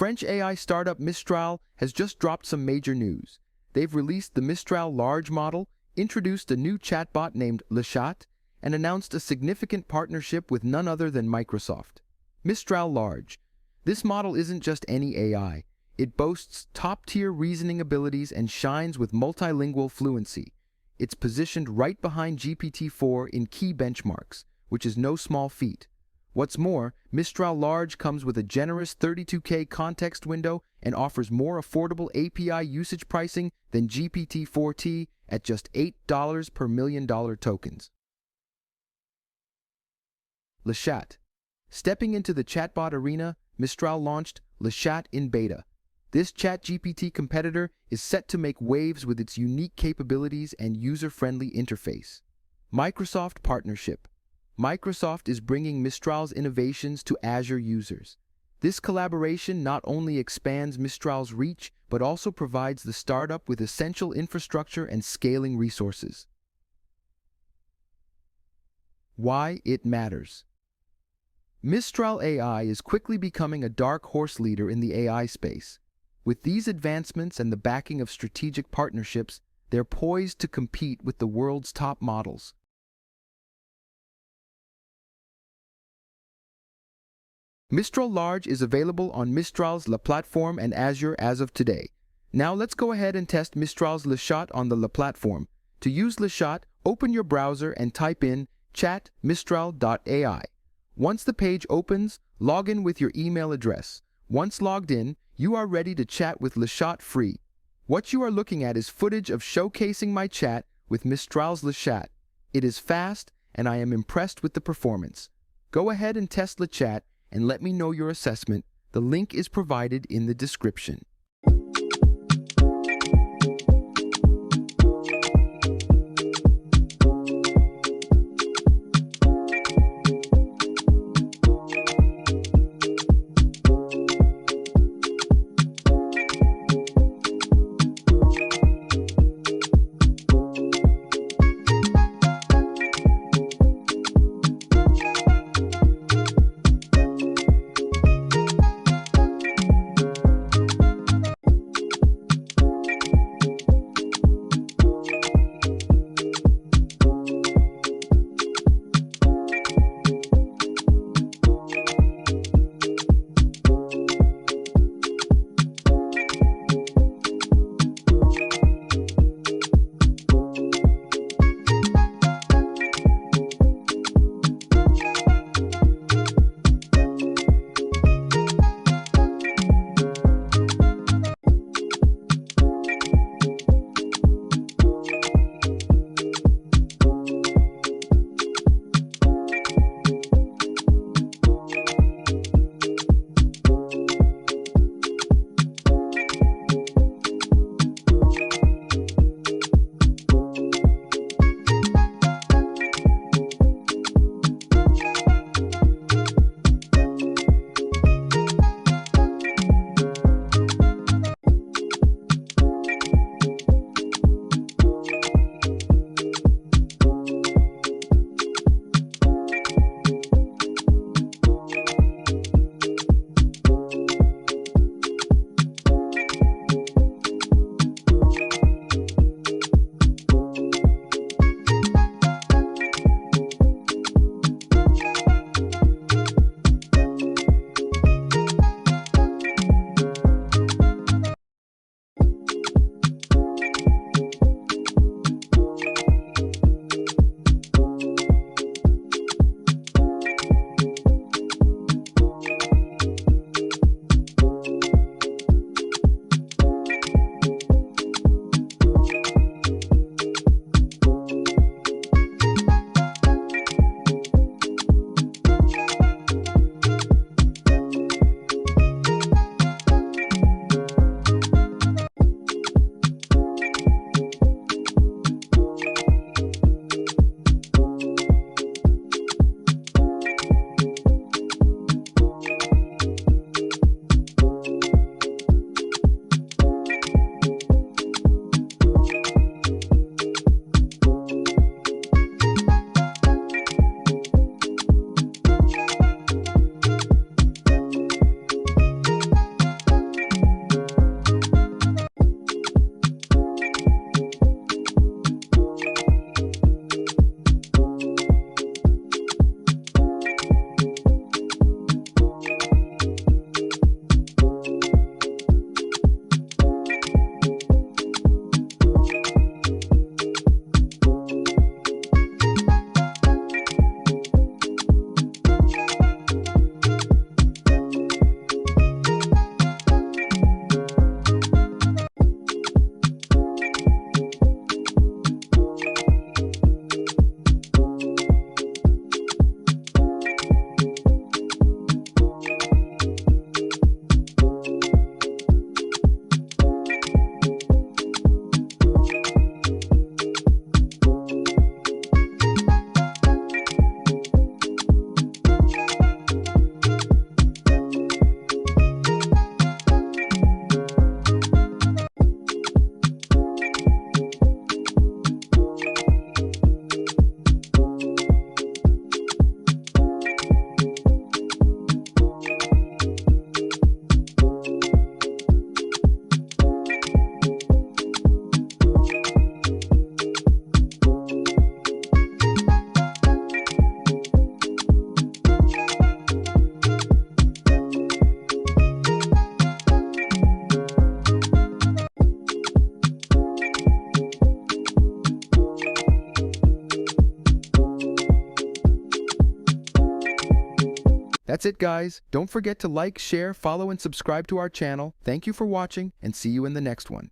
French AI startup Mistral has just dropped some major news. They've released the Mistral Large model, introduced a new chatbot named Le Chat, and announced a significant partnership with none other than Microsoft. Mistral Large. This model isn't just any AI. It boasts top-tier reasoning abilities and shines with multilingual fluency. It's positioned right behind GPT-4 in key benchmarks, which is no small feat. What's more, Mistral Large comes with a generous 32K context window and offers more affordable API usage pricing than GPT-4T at just $8 per $1 million tokens. Le Chat. Stepping into the chatbot arena, Mistral launched Le Chat in beta. This ChatGPT competitor is set to make waves with its unique capabilities and user-friendly interface. Microsoft partnership. Microsoft is bringing Mistral's innovations to Azure users. This collaboration not only expands Mistral's reach, but also provides the startup with essential infrastructure and scaling resources. Why it matters. Mistral AI is quickly becoming a dark horse leader in the AI space. With these advancements and the backing of strategic partnerships, they're poised to compete with the world's top models. Mistral Large is available on Mistral's Le platform and Azure as of today. Now let's go ahead and test Mistral's Le Chat on the Le platform. To use Le Chat, open your browser and type in chat.mistral.ai. Once the page opens, log in with your email address. Once logged in, you are ready to chat with Le Chat free. What you are looking at is footage of showcasing my chat with Mistral's Le Chat. It is fast, and I am impressed with the performance. Go ahead and test Le Chat and let me know your assessment. The link is provided in the description. That's it, guys. Don't forget to like, share, follow, and subscribe to our channel. Thank you for watching, and see you in the next one.